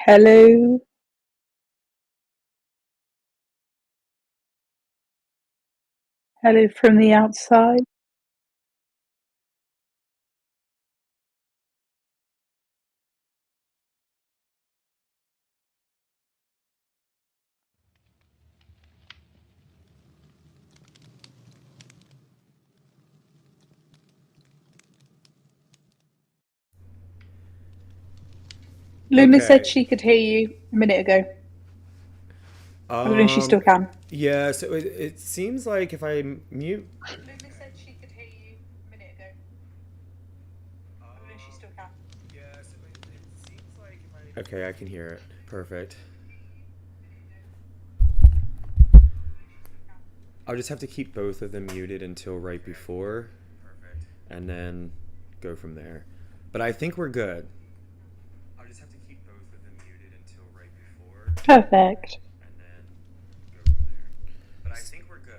Hello. Hello from the outside. Luna said Okay. she could hear you a minute ago. I don't know if she Um. still can. Yeah. So it seems like if I mute. Luna said she could hear you a minute ago. I don't know if she still can. Yeah. So it seems like if I. Okay, I can hear it. Perfect. I'll just have to keep both of them muted until right before, and then go from there. But I think we're good. I'll just have to keep both of them muted until right before, Perfect. and then go from there. But I think we're good.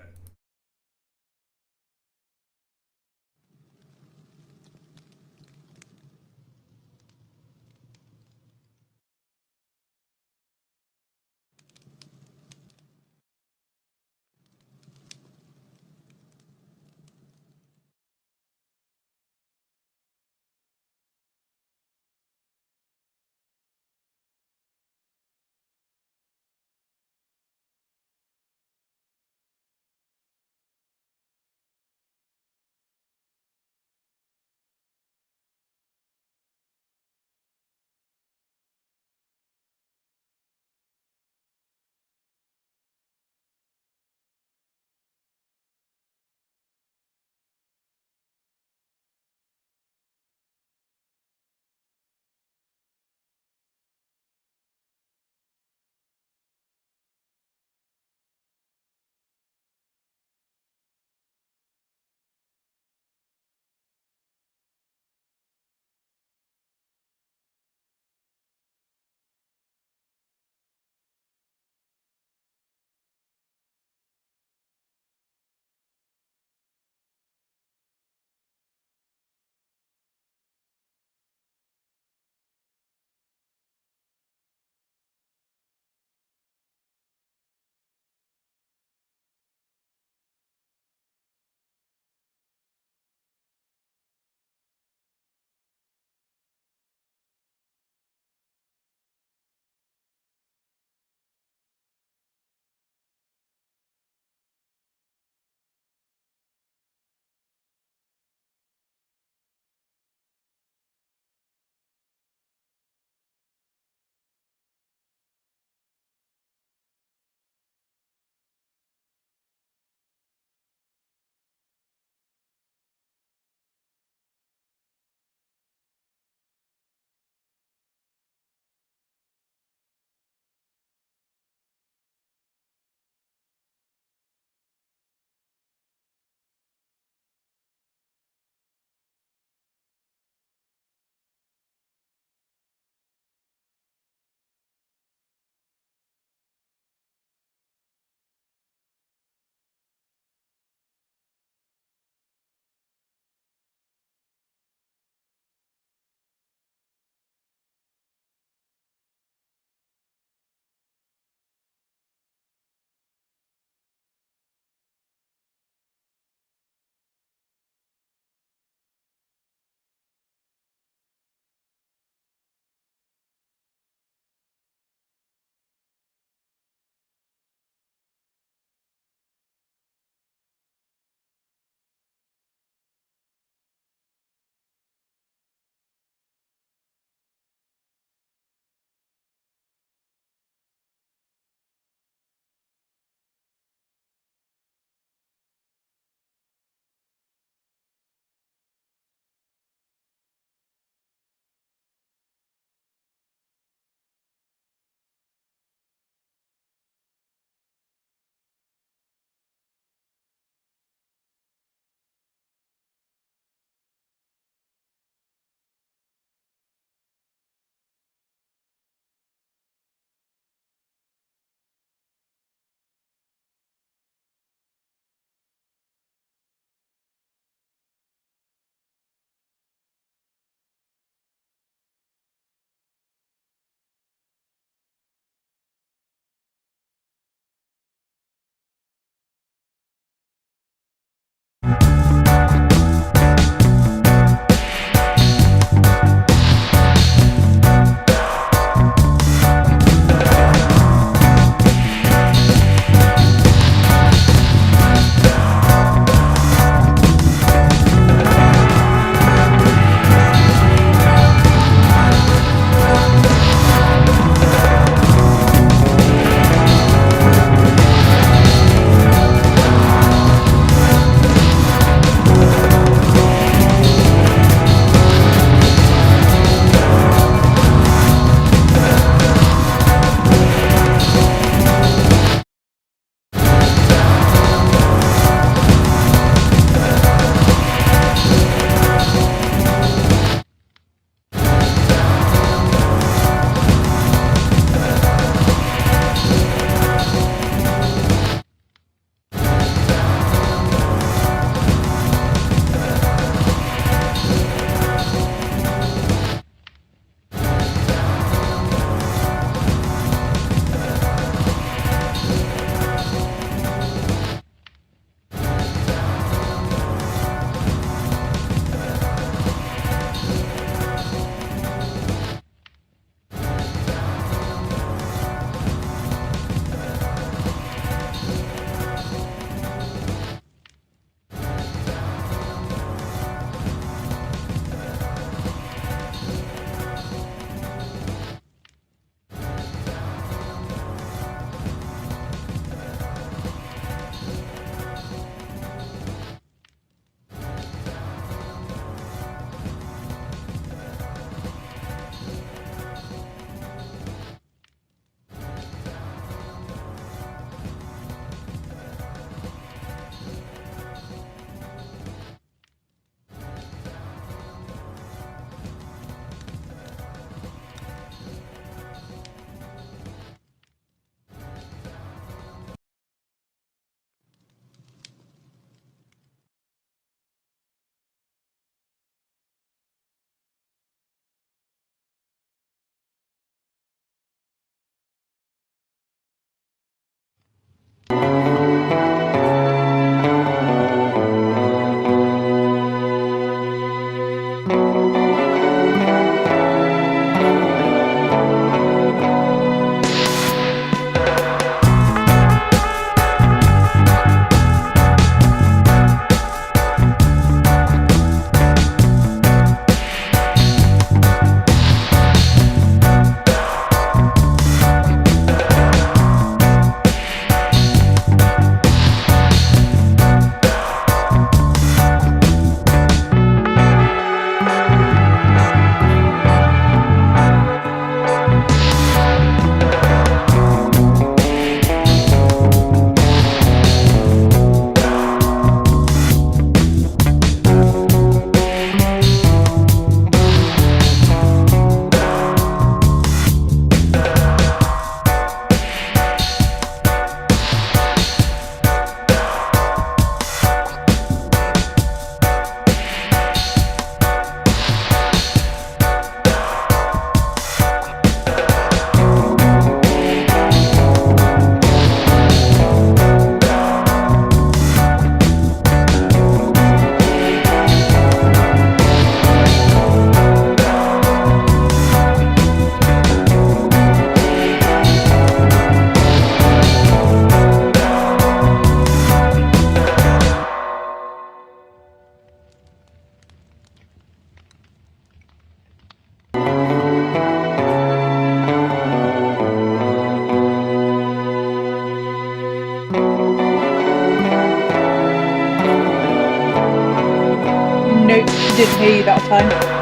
didn't hear you that time.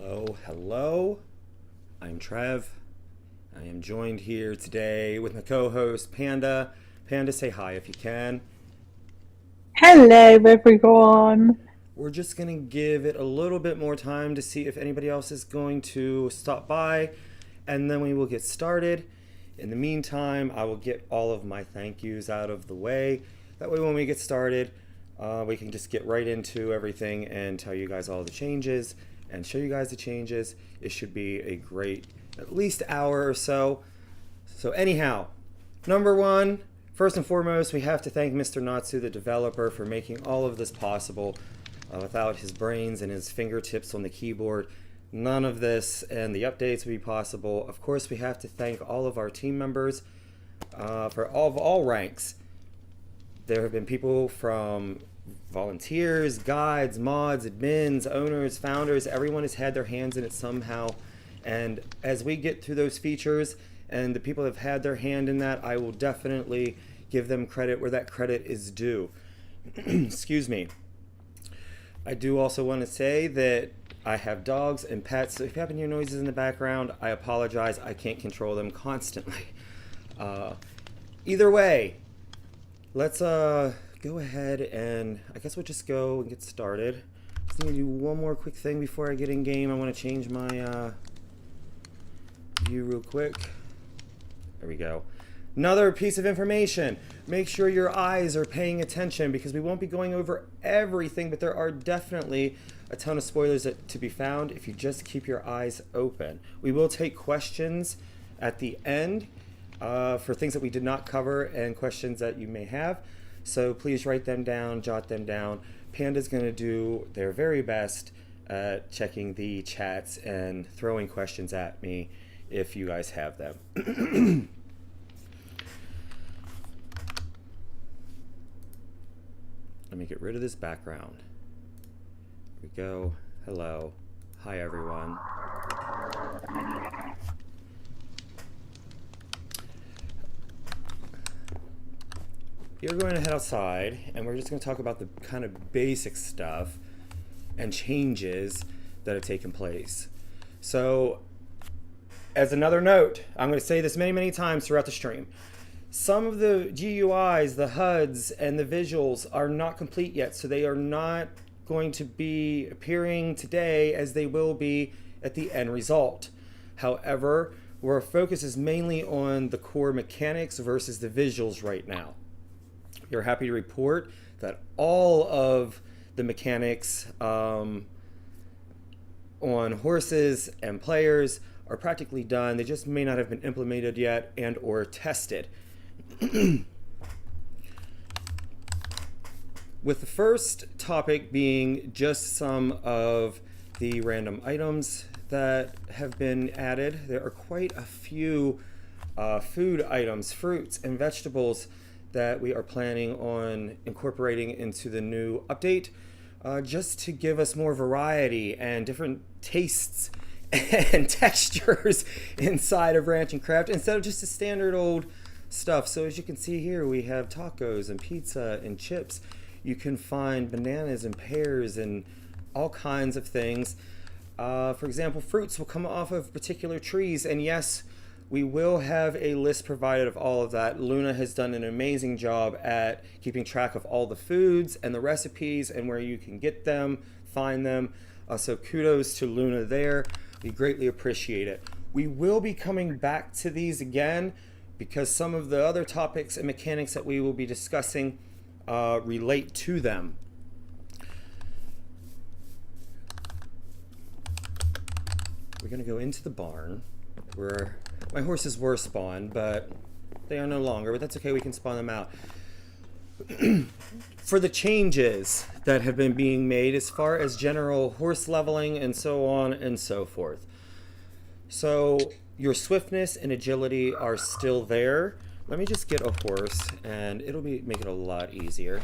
Hello, hello. I'm Trev. I am joined here today with my co-host Panda. Panda, say hi if you can. Hello, everyone. We're just going to give it a little bit more time to see if anybody else is going to stop by, and then we will get started. In the meantime, I will get all of my thank yous out of the way. That way when we get started, we can just get right into everything and tell you guys all the changes and show you guys the changes. It should be a great at least hour or so. So anyhow, number one, first and foremost, we have to thank Mr. Natsu, the developer, for making all of this possible. Without his brains and his fingertips on the keyboard, none of this and the updates would be possible. Of course, we have to thank all of our team members for all ranks. There have been people from volunteers, guides, mods, admins, owners, founders. Everyone has had their hands in it somehow. And as we get through those features and the people have had their hand in that, I will definitely give them credit where that credit is due. Excuse me. I do also want to say that I have dogs and pets, so if you happen to hear noises in the background, I apologize. I can't control them constantly. Either way, let's go ahead and I guess we'll just go and get started. Just need to do one more quick thing before I get in game. I want to change my view real quick. There we go. Another piece of information. Make sure your eyes are paying attention because we won't be going over everything, but there are definitely a ton of spoilers to be found if you just keep your eyes open. We will take questions at the end for things that we did not cover and questions that you may have. So please write them down, jot them down. Panda's going to do their very best at checking the chats and throwing questions at me if you guys have them. Let me get rid of this background. Here we go. Hello. Hi, everyone. You're going to head outside, and we're just going to talk about the kind of basic stuff and changes that have taken place. So, as another note, I'm going to say this many, many times throughout the stream. Some of the GUIs, the HUDs, and the visuals are not complete yet, so they are not going to be appearing today as they will be at the end result. However, our focus is mainly on the core mechanics versus the visuals right now. We're happy to report that all of the mechanics on horses and players are practically done. They just may not have been implemented yet and or tested. With the first topic being just some of the random items that have been added. There are quite a few food items, fruits and vegetables that we are planning on incorporating into the new update just to give us more variety and different tastes and textures inside of Ranch and Craft instead of just the standard old stuff. So as you can see here, we have tacos and pizza and chips. You can find bananas and pears and all kinds of things. For example, fruits will come off of particular trees, and yes, we will have a list provided of all of that. Luna has done an amazing job at keeping track of all the foods and the recipes and where you can get them, find them. So kudos to Luna there. We greatly appreciate it. We will be coming back to these again because some of the other topics and mechanics that we will be discussing relate to them. We're going to go into the barn where my horses were spawned, but they are no longer, but that's okay, we can spawn them out. For the changes that have been being made as far as general horse leveling and so on and so forth. So your swiftness and agility are still there. Let me just get a horse and it'll make it a lot easier.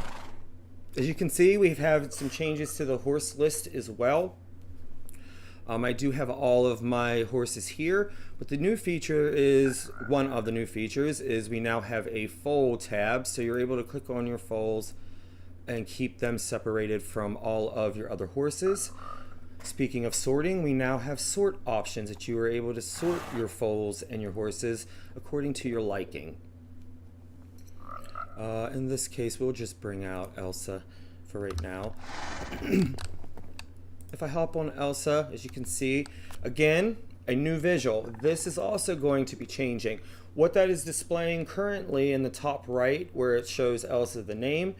As you can see, we've had some changes to the horse list as well. I do have all of my horses here, but the new feature is, one of the new features is we now have a foal tab, so you're able to click on your foals and keep them separated from all of your other horses. Speaking of sorting, we now have sort options that you are able to sort your foals and your horses according to your liking. In this case, we'll just bring out Elsa for right now. If I hop on Elsa, as you can see, again, a new visual. This is also going to be changing. What that is displaying currently in the top right, where it shows Elsa the name,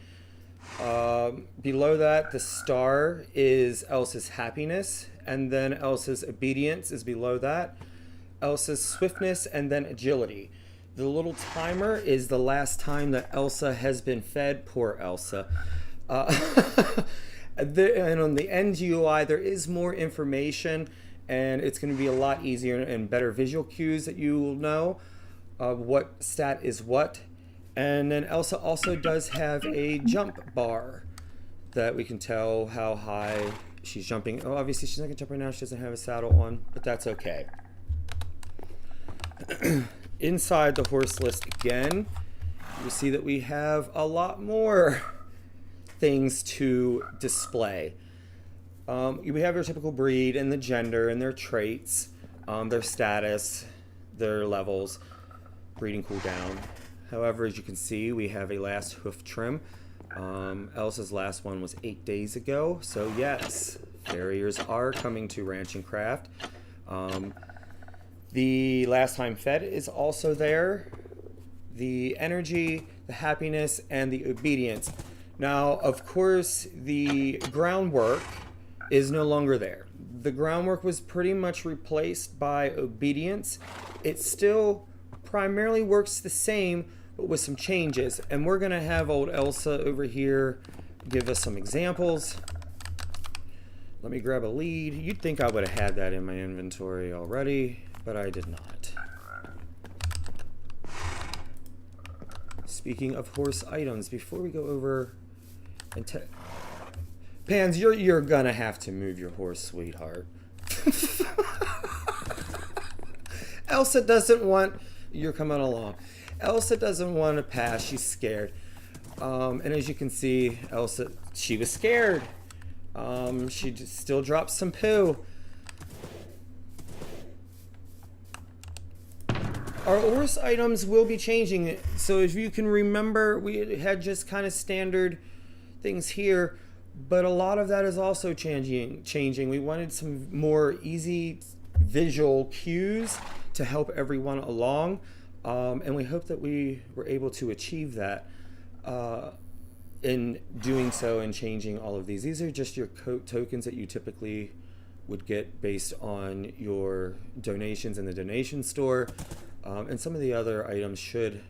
below that, the star is Elsa's happiness, and then Elsa's obedience is below that, Elsa's swiftness, and then agility. The little timer is the last time that Elsa has been fed. Poor Elsa. And on the end GUI, there is more information, and it's going to be a lot easier and better visual cues that you will know what stat is what. And then Elsa also does have a jump bar that we can tell how high she's jumping. Oh, obviously she's not going to jump right now. She doesn't have a saddle on, but that's okay. Inside the horse list again, you see that we have a lot more things to display. We have your typical breed and the gender and their traits, their status, their levels, breeding cooldown. However, as you can see, we have a last hoof trim. Elsa's last one was 8 days ago, so yes, farriers are coming to Ranch and Craft. The last time fed is also there. The energy, the happiness, and the obedience. Now, of course, the groundwork is no longer there. The groundwork was pretty much replaced by obedience. It still primarily works the same, but with some changes. And we're going to have old Elsa over here give us some examples. Let me grab a lead. You'd think I would have had that in my inventory already, but I did not. Speaking of horse items, before we go over and Pans, you're gonna have to move your horse, sweetheart. Elsa doesn't want, you're coming along. Elsa doesn't want to pass, she's scared. And as you can see, Elsa, she was scared. She just still drops some poo. Our horse items will be changing. So if you can remember, we had just kind of standard things here, but a lot of that is also changing. We wanted some more easy visual cues to help everyone along. And we hope that we were able to achieve that in doing so and changing all of these. These are just your tokens that you typically would get based on your donations in the donation store. And some of the other items should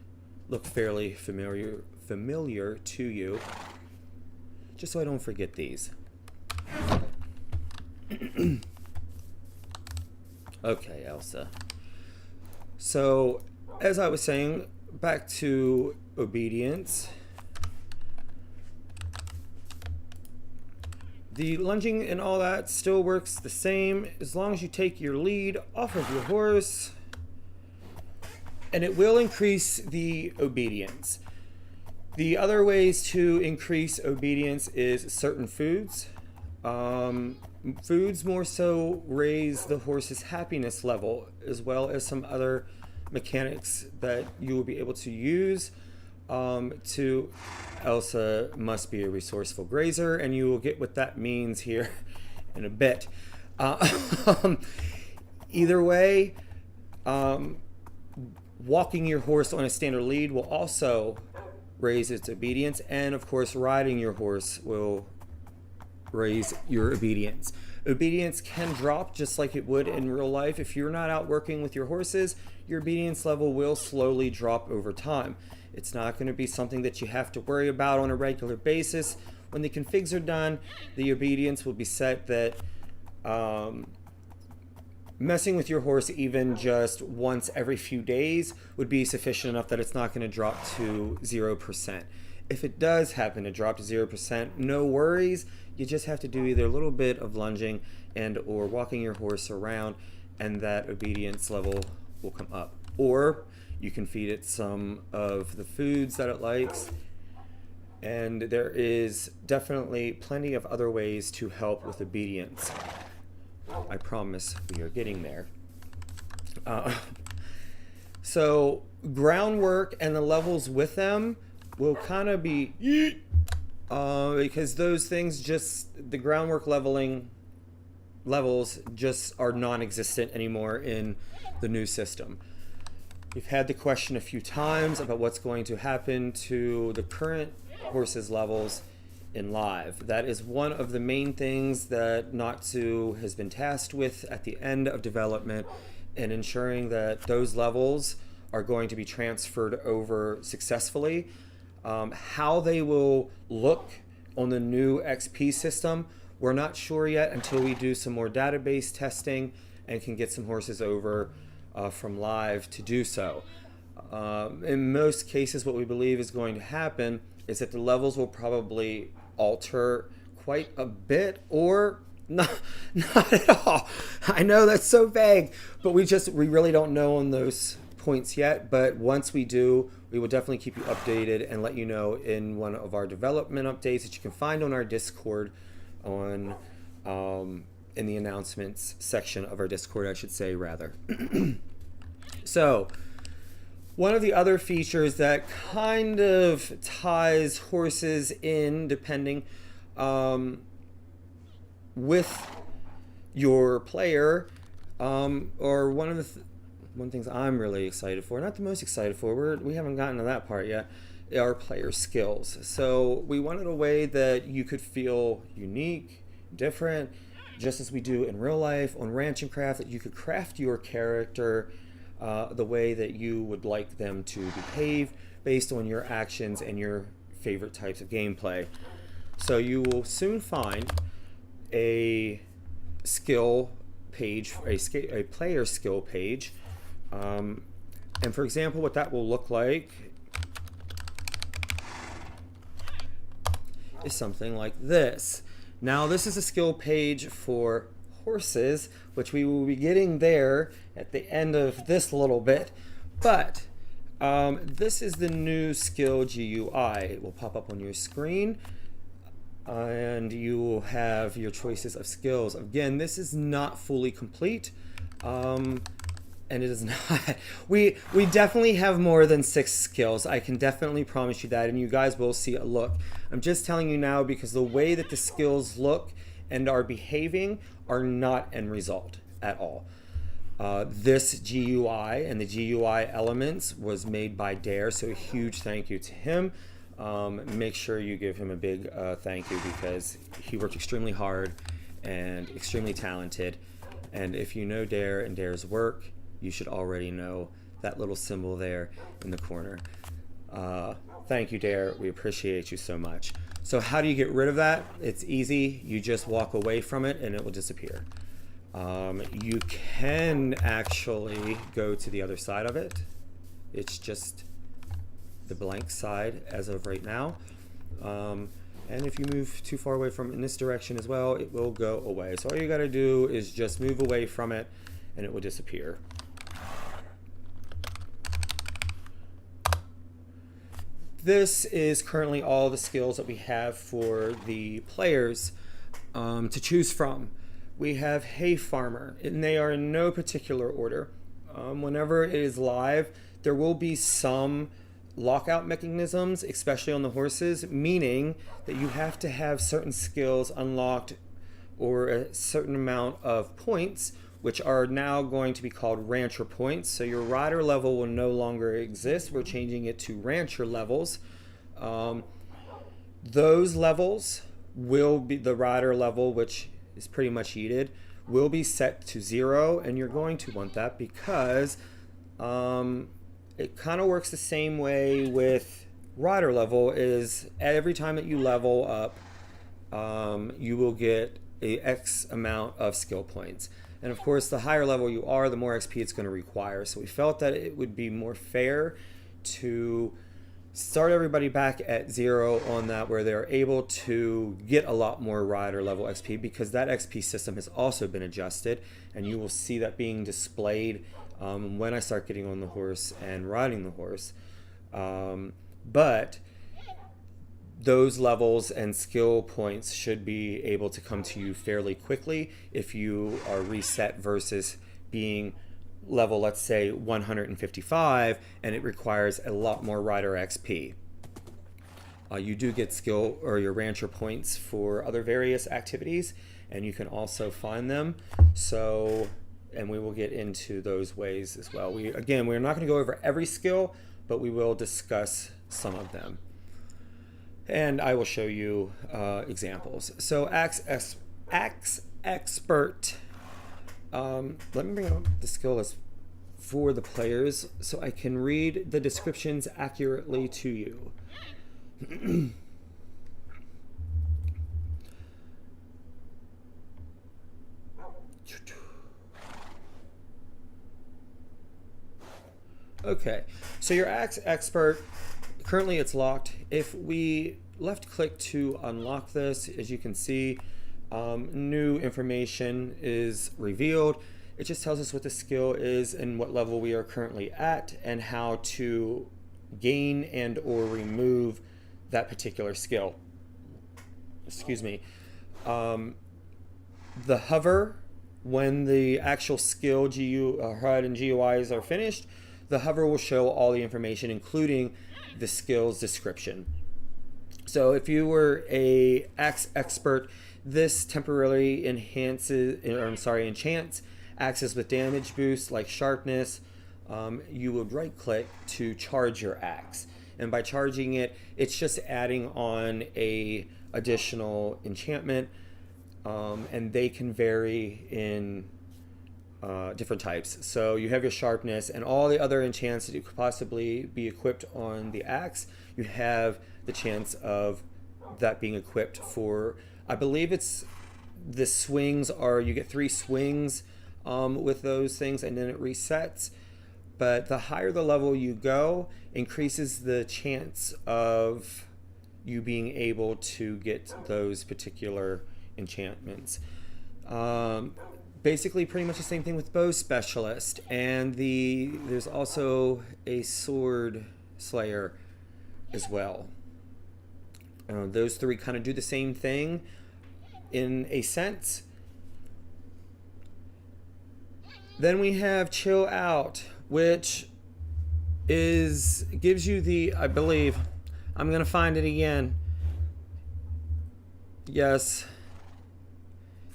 look fairly familiar to you, just so I don't forget these. Okay, Elsa. So, as I was saying, back to obedience. The lunging and all that still works the same as long as you take your lead off of your horse. And it will increase the obedience. The other ways to increase obedience is certain foods. Foods more so raise the horse's happiness level, as well as some other mechanics that you will be able to use. Elsa must be a resourceful grazer, and you will get what that means here in a bit. Either way, walking your horse on a standard lead will also raise its obedience, and of course riding your horse will raise your obedience. Obedience can drop just like it would in real life. If you're not out working with your horses, your obedience level will slowly drop over time. It's not going to be something that you have to worry about on a regular basis. When the configs are done, the obedience will be set that messing with your horse even just once every few days would be sufficient enough that it's not going to drop to 0%. If it does happen to drop to 0%, no worries. You just have to do either a little bit of lunging and or walking your horse around, and that obedience level will come up. Or you can feed it some of the foods that it likes. And there is definitely plenty of other ways to help with obedience. I promise we are getting there. So groundwork and the levels with them will kind of be because those things the groundwork levels just are non-existent anymore in the new system. We've had the question a few times about what's going to happen to the current horses levels in live. That is one of the main things that Natsu has been tasked with at the end of development, and ensuring that those levels are going to be transferred over successfully. How they will look on the new XP system, we're not sure yet until we do some more database testing and can get some horses over from live to do so. In most cases, what we believe is going to happen is that the levels will probably alter quite a bit, or not at all. I know that's so vague, but we really don't know on those points yet. But once we do, we will definitely keep you updated and let you know in one of our development updates that you can find on our Discord, in the announcements section of our Discord, I should say, rather. So one of the other features that kind of ties horses in, depending with your player, or one of the things I'm really excited for, not the most excited for, we haven't gotten to that part yet, are player skills. So we wanted a way that you could feel unique, different, just as we do in real life on Ranch and Craft, that you could craft your character the way that you would like them to behave based on your actions and your favorite types of gameplay. So you will soon find a skill page, a player skill page. And for example, what that will look like is something like this. Now, this is a skill page for horses, which we will be getting there at the end of this little bit. But this is the new skill GUI. It will pop up on your screen, and you will have your choices of skills. Again, this is not fully complete, and it is not. We definitely have more than 6 skills. I can definitely promise you that, and you guys will see a look. I'm just telling you now because the way that the skills look and are behaving are not end result at all. This GUI and the GUI elements was made by Dare, so a huge thank you to him. Make sure you give him a big thank you, because he worked extremely hard and extremely talented. And if you know Dare and Dare's work, you should already know that little symbol there in the corner. Thank you, Dare. We appreciate you so much. So how do you get rid of that? It's easy. You just walk away from it and it will disappear. You can actually go to the other side of it. It's just the blank side as of right now. And if you move too far away from in this direction as well, it will go away. So all you got to do is just move away from it and it will disappear. This is currently all the skills that we have for the players to choose from. We have Hay Farmer, and they are in no particular order. Whenever it is live, there will be some lockout mechanisms, especially on the horses, meaning that you have to have certain skills unlocked or a certain amount of points, which are now going to be called rancher points. So your rider level will no longer exist. We're changing it to rancher levels. Those levels will be the rider level, which is pretty much needed, will be set to 0, and you're going to want that because it kind of works the same way with rider level. Is every time that you level up, you will get a X amount of skill points. And of course, the higher level you are, the more XP it's going to require. So we felt that it would be more fair to start everybody back at 0 on that, where they're able to get a lot more rider level XP, because that XP system has also been adjusted, and you will see that being displayed when I start getting on the horse and riding the horse. But those levels and skill points should be able to come to you fairly quickly if you are reset versus being level, let's say 155, and it requires a lot more rider XP. You do get skill or your rancher points for other various activities, and you can also find them. So, and we will get into those ways as well. Again, we're not going to go over every skill, but we will discuss some of them. And I will show you examples. So, Axe Expert. Let me bring up the skill list for the players so I can read the descriptions accurately to you. Okay, so your Axe Expert, currently it's locked. If we left click to unlock this, as you can see, new information is revealed. It just tells us what the skill is and what level we are currently at and how to gain and or remove that particular skill. Excuse me. The hover, when the actual skill HUD and GUIs are finished, the hover will show all the information, including the skill's description. So if you were a Axe Expert, this temporarily enchants axes with damage boosts like sharpness. You would right click to charge your axe, and by charging it, it's just adding on a additional enchantment, and they can vary in different types. So you have your sharpness and all the other enchants that you could possibly be equipped on the axe. You have the chance of that being equipped for, I believe it's the swings are, you get 3 swings with those things and then it resets. But the higher the level you go, increases the chance of you being able to get those particular enchantments. Basically pretty much the same thing with bow specialist, and there's also a sword slayer as well. Those 3 kind of do the same thing in a sense. Then we have chill out, which gives you the, I believe, I'm gonna find it again. Yes.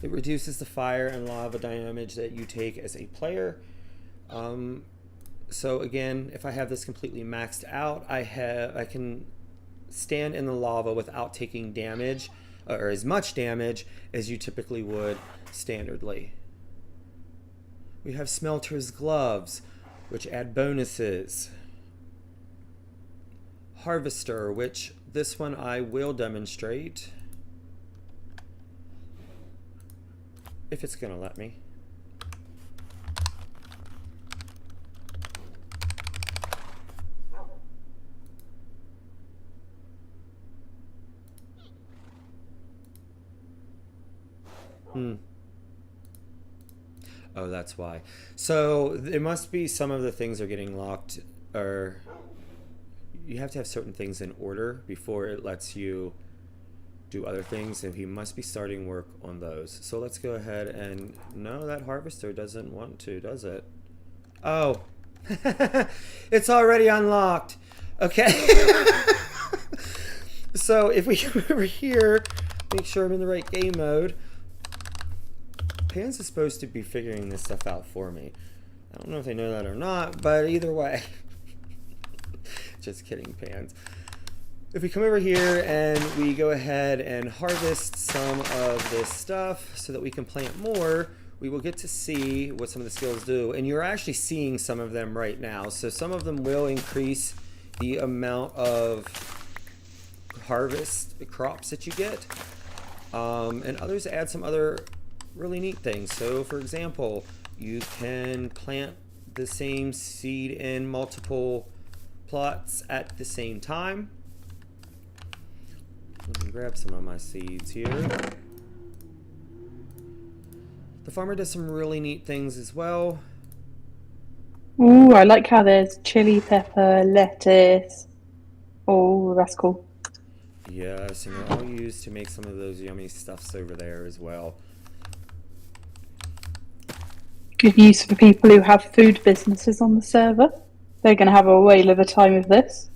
It reduces the fire and lava damage that you take as a player. So again, if I have this completely maxed out, I can stand in the lava without taking damage, or as much damage as you typically would standardly. We have Smelter's Gloves, which add bonuses. Harvester, which this one I will demonstrate. If it's gonna let me. Oh, that's why. So it must be some of the things are getting locked, or you have to have certain things in order before it lets you do other things, and he must be starting work on those. So let's go ahead and, no, that harvester doesn't want to, does it? Oh, it's already unlocked. Okay. So if we come over here, make sure I'm in the right game mode. Pans is supposed to be figuring this stuff out for me. I don't know if they know that or not, but either way. Just kidding, Pans. If we come over here and we go ahead and harvest some of this stuff so that we can plant more, we will get to see what some of the skills do. And you're actually seeing some of them right now. So some of them will increase the amount of harvest crops that you get. And others add some other really neat things. So for example, you can plant the same seed in multiple plots at the same time. Let me grab some of my seeds here. The farmer does some really neat things as well. Ooh, I like how there's chili pepper, lettuce. Oh, that's cool. Yes, and they're all used to make some of those yummy stuffs over there as well. Good use for people who have food businesses on the server. They're going to have a whale of a time of this.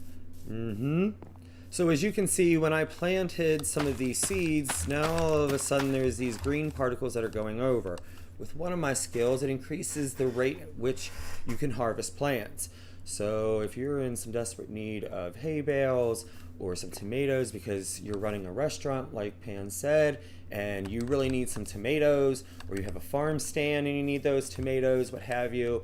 So as you can see, when I planted some of these seeds, now all of a sudden there's these green particles that are going over. With one of my skills, it increases the rate at which you can harvest plants. So if you're in some desperate need of hay bales or some tomatoes because you're running a restaurant like Pan said, and you really need some tomatoes, or you have a farm stand and you need those tomatoes, what have you,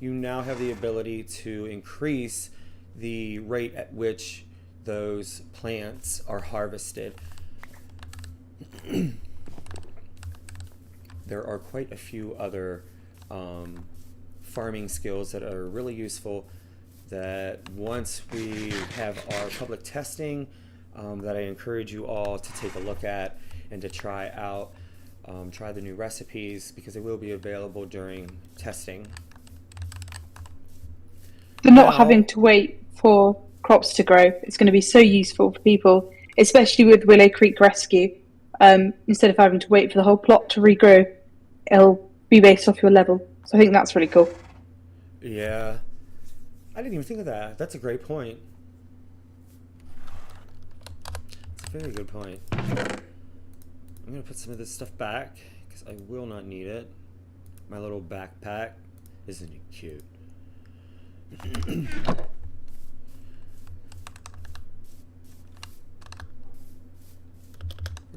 you now have the ability to increase the rate at which those plants are harvested. There are quite a few other farming skills that are really useful that once we have our public testing that I encourage you all to take a look at and to try out, try the new recipes because they will be available during testing. For not having to wait for crops to grow, it's going to be so useful for people, especially with Willow Creek Rescue. Instead of having to wait for the whole plot to regrow, it'll be based off your level. So I think that's really cool. Yeah, I didn't even think of that. That's a great point. It's a very good point. I'm going to put some of this stuff back because I will not need it. My little backpack. Isn't it cute? We're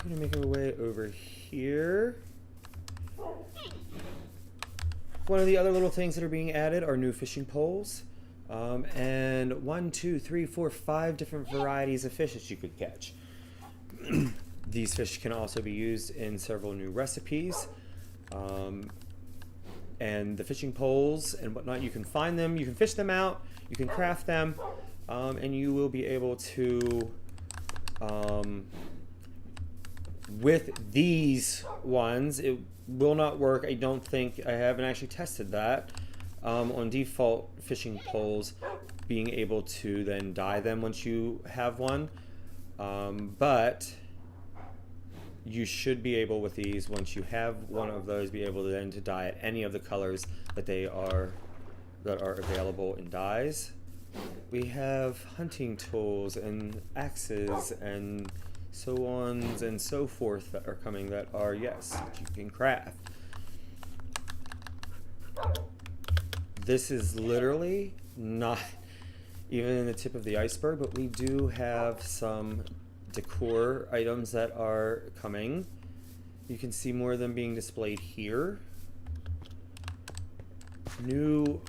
going to make our way over here. One of the other little things that are being added are new fishing poles. And 1, 2, 3, 4, 5 different varieties of fish that you could catch. These fish can also be used in several new recipes. And the fishing poles and whatnot, you can find them, you can fish them out, you can craft them, and you will be able to, with these ones, it will not work. I don't think, I haven't actually tested that, on default fishing poles, being able to then dye them once you have one, but you should be able with these, once you have one of those, be able to then to dye it any of the colors that are available in dyes. We have hunting tools and axes and so on and so forth that are coming that are, yes, that you can craft. This is literally not even the tip of the iceberg, but we do have some decor items that are coming. You can see more of them being displayed here. New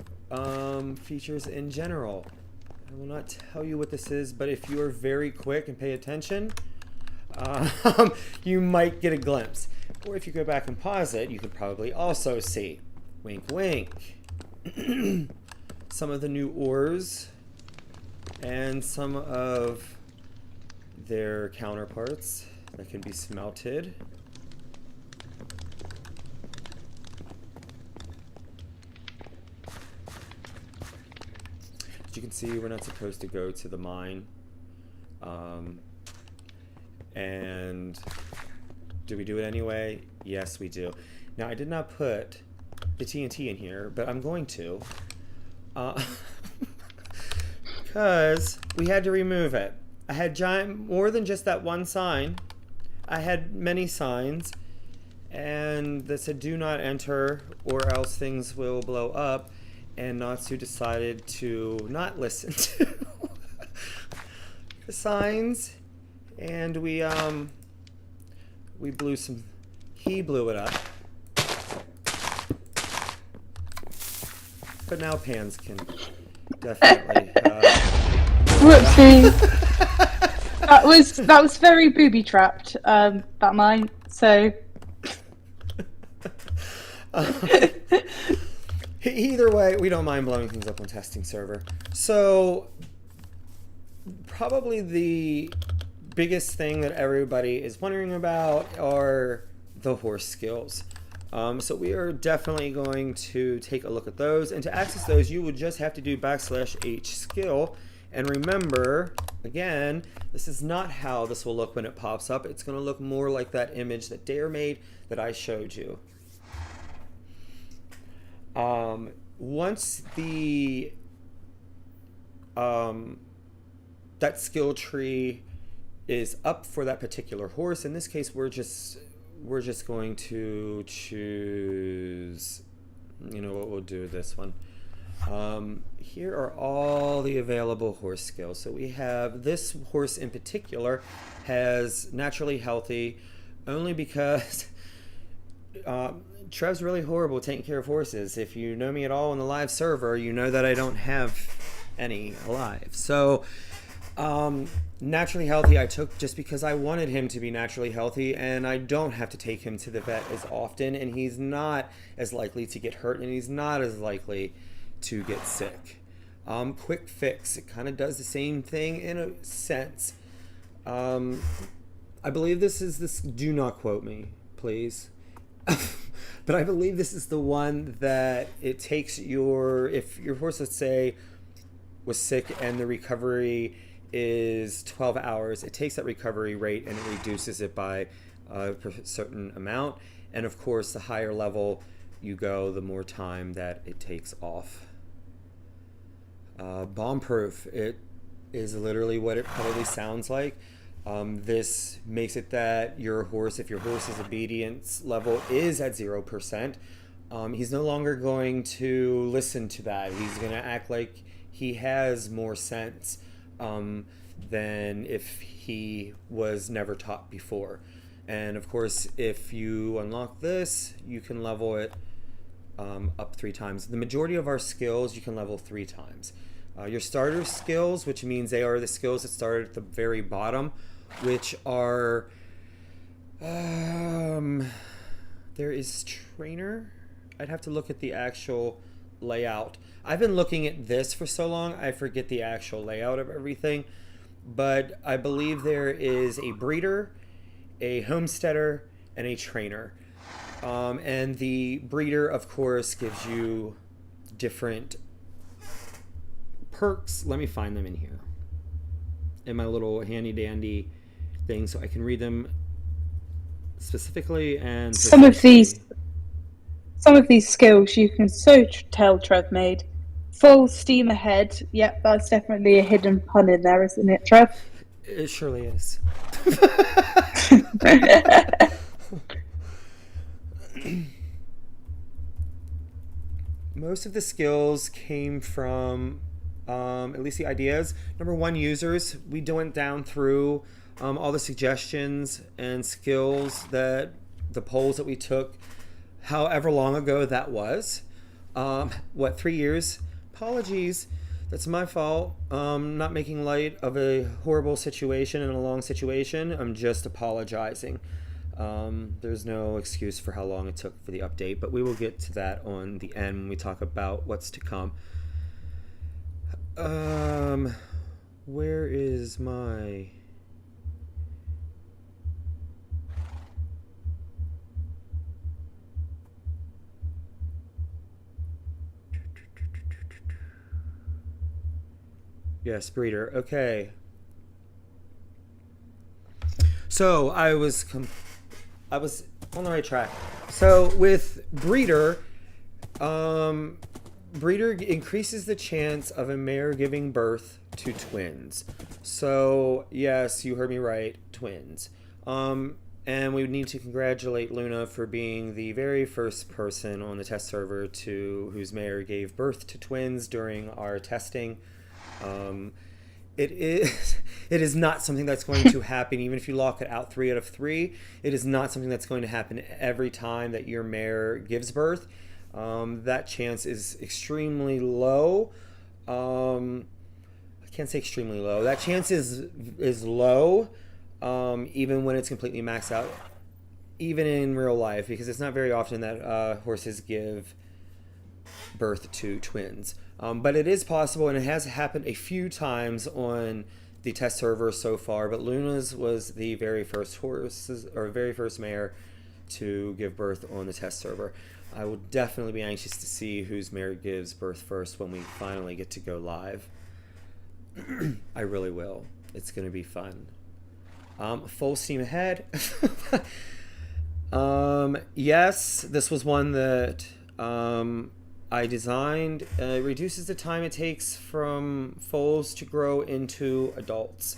features in general. I will not tell you what this is, but if you are very quick and pay attention, you might get a glimpse. Or if you go back and pause it, you could probably also see. Wink, wink. Some of the new ores and some of their counterparts that can be smelted. As you can see, we're not supposed to go to the mine. And do we do it anyway? Yes, we do. Now, I did not put the TNT in here, but I'm going to. Because we had to remove it. I had more than just that one sign. I had many signs, and that said do not enter or else things will blow up, and Natsu decided to not listen to the signs, and he blew it up. But now Pans can definitely Whoopsie. That was very booby trapped, that mine. So either way, we don't mind blowing things up on testing server. So probably the biggest thing that everybody is wondering about are the horse skills. So we are definitely going to take a look at those, and to access those you would just have to do /H skill, and remember again, this is not how this will look when it pops up. It's going to look more like that image that Dare made that I showed you. Once the that skill tree is up for that particular horse, in this case we're just going to choose, you know what we'll do with this one. Here are all the available horse skills. So we have this horse in particular has naturally healthy only because Trev's really horrible taking care of horses. If you know me at all on the live server, you know that I don't have any alive. So naturally healthy I took just because I wanted him to be naturally healthy, and I don't have to take him to the vet as often, and he's not as likely to get hurt, and he's not as likely to get sick. Quick fix, it kind of does the same thing in a sense. I believe this, do not quote me, please. But I believe this is the one that it takes if your horse, let's say, was sick and the recovery is 12 hours, it takes that recovery rate and it reduces it by a certain amount. And of course, the higher level you go, the more time that it takes off. Bomb proof, it is literally what it probably sounds like. This makes it that your horse, if your horse's obedience level is at 0%, he's no longer going to listen to that. He's going to act like he has more sense than if he was never taught before. And of course, if you unlock this, you can level it up 3 times. The majority of our skills you can level 3 times. Your starter skills, which means they are the skills that start at the very bottom, which are there is trainer. I'd have to look at the actual layout. I've been looking at this for so long I forget the actual layout of everything, but I believe there is a breeder, a homesteader, and a trainer. And the breeder, of course, gives you different perks. Let me find them in here in my little handy dandy thing so I can read them specifically. And some of these skills you can tell Trev made. Full steam ahead. Yep, that's definitely a hidden pun in there, isn't it, Trev? It surely is. Most of the skills came from at least the ideas. Number 1, users. We went down through all the suggestions and skills that the polls that we took, however long ago that was. 3 years? Apologies. That's my fault. Not making light of a horrible situation and a long situation. I'm just apologizing. There's no excuse for how long it took for the update, but we will get to that on the end when we talk about what's to come. Where is my... Yes, breeder. Okay. So I was on the right track. So with breeder, breeder increases the chance of a mare giving birth to twins. So yes, you heard me right, twins. And we need to congratulate Luna for being the very first person on the test server whose mare gave birth to twins during our testing. It is not something that's going to happen even if you lock it out 3 out of 3. It is not something that's going to happen every time that your mare gives birth. That chance is extremely low. I can't say extremely low. That chance is low, even when it's completely maxed out, even in real life, because it's not very often that horses give birth to twins. But it is possible, and it has happened a few times on the test server so far. But Luna's was the very first very first mare to give birth on the test server. I will definitely be anxious to see whose mare gives birth first when we finally get to go live. I really will. It's going to be fun. Full steam ahead. Yes, this was one that I designed. It reduces the time it takes from foals to grow into adults.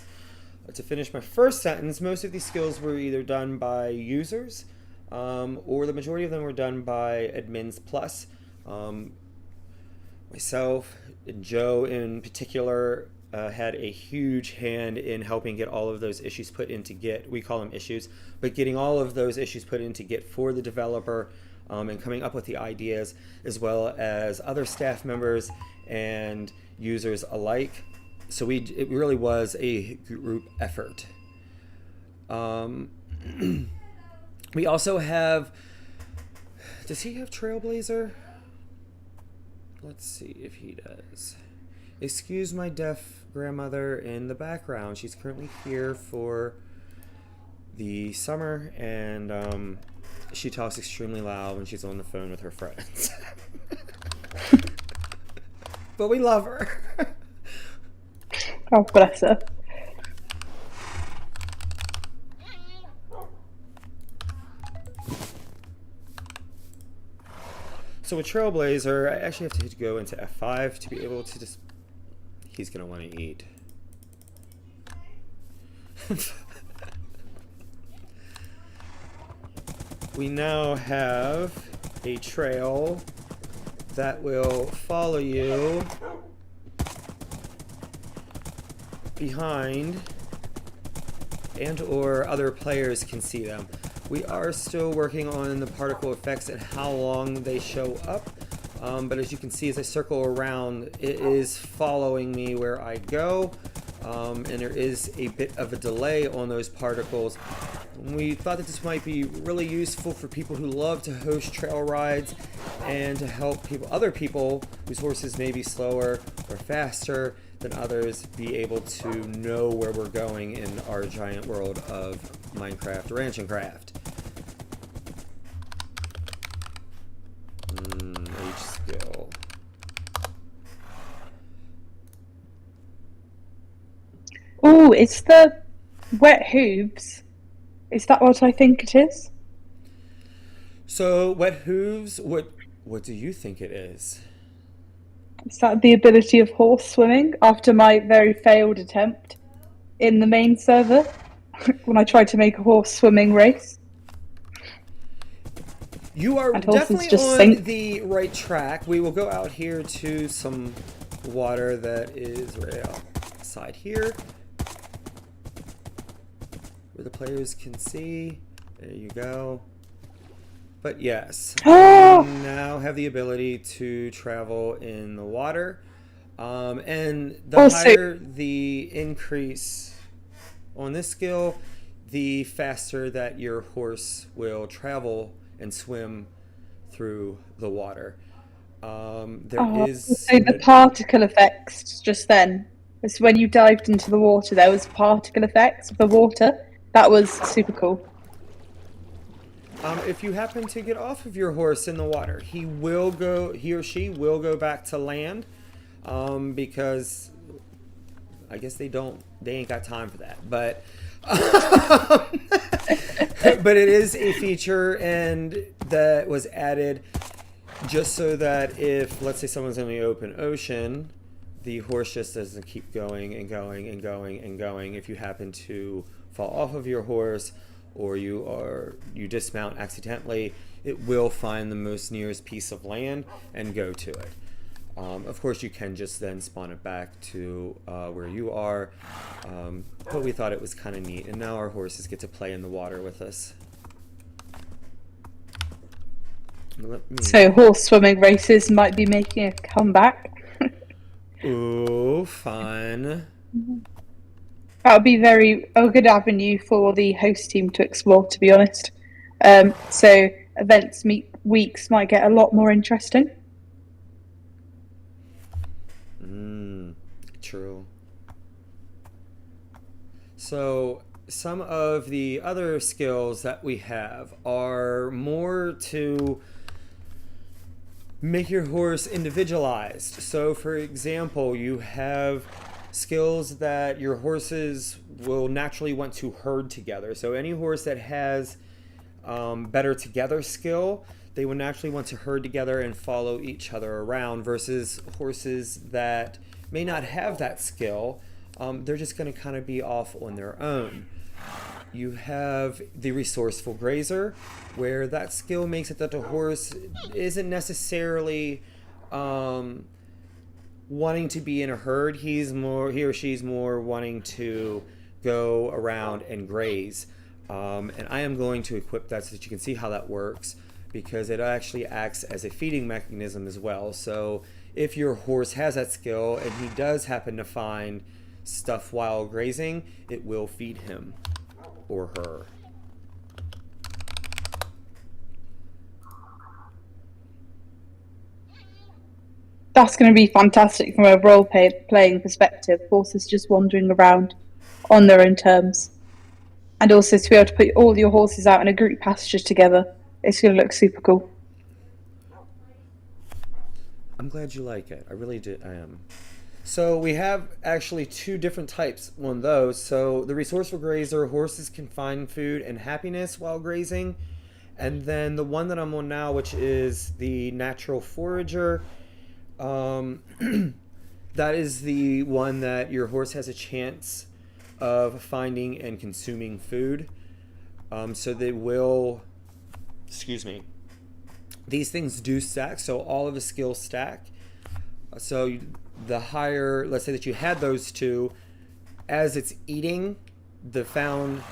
To finish my first sentence, most of these skills were either done by users, or the majority of them were done by admins plus. Myself and Joe in particular had a huge hand in helping get all of those issues put into Git. We call them issues, but getting all of those issues put into Git for the developer, and coming up with the ideas, as well as other staff members and users alike. So it really was a group effort. We also have, does he have Trailblazer? Let's see if he does. Excuse my deaf grandmother in the background. She's currently here for the summer, and she talks extremely loud when she's on the phone with her friends. But we love her. Oh, bless her. So with Trailblazer, I actually have to go into F5 to be able to just... He's going to want to eat. We now have a trail that will follow you behind, and or other players can see them. We are still working on the particle effects and how long they show up, but as you can see, as I circle around, it is following me where I go, and there is a bit of a delay on those particles. We thought that this might be really useful for people who love to host trail rides and to help other people whose horses may be slower or faster than others be able to know where we're going in our giant world of Minecraft Ranch and Craft. H skill. Oh, it's the wet hooves. Is that what I think it is? So, wet hooves, what do you think it is? Is that the ability of horse swimming after my very failed attempt in the main server when I tried to make a horse swimming race? You are And horses definitely just on sink. the right track. We will go out here to some water that is right outside here, where the players can see. There you go. But yes, you now have the ability to travel in the water. And the higher the increase on this skill, the faster that your horse will travel and swim through the water. There is... So the particle effects just then, was when you dived into the water, there was particle effects of the water. That was super cool. If you happen to get off of your horse in the water, he or she will go back to land, because I guess they ain't got time for that. But but it is a feature and that was added just so that if, let's say, someone's in the open ocean, the horse just doesn't keep going and going and going and going. If you happen to fall off of your horse, or you dismount accidentally, it will find the most nearest piece of land and go to it. Of course, you can just then spawn it back to where you are, but we thought it was kind of neat, and now our horses get to play in the water with us. So horse swimming races might be making a comeback. Ooh, fun. That would be a good avenue for the host team to explore, to be honest. So events weeks might get a lot more interesting. True. So some of the other skills that we have are more to make your horse individualized. So for example, you have skills that your horses will naturally want to herd together. So any horse that has better together skill, they will naturally want to herd together and follow each other around, versus horses that may not have that skill. They're just going to kind of be off on their own. You have the resourceful grazer, where that skill makes it that the horse isn't necessarily wanting to be in a herd. He or she's more wanting to go around and graze. And I am going to equip that so that you can see how that works, because it actually acts as a feeding mechanism as well. So if your horse has that skill and he does happen to find stuff while grazing, it will feed him or her. That's going to be fantastic from a playing perspective. Horses just wandering around on their own terms. And also to be able to put all your horses out in a group pasture together. It's going to look super cool. I'm glad you like it. I really do. I am. So we have actually two different types on those. So the resourceful grazer, horses can find food and happiness while grazing. And then the one that I'm on now, which is the natural forager, that is the one that your horse has a chance of finding and consuming food. So they will, these things do stack, so all of the skills stack. So the higher, let's say that you had those two, as it's eating the found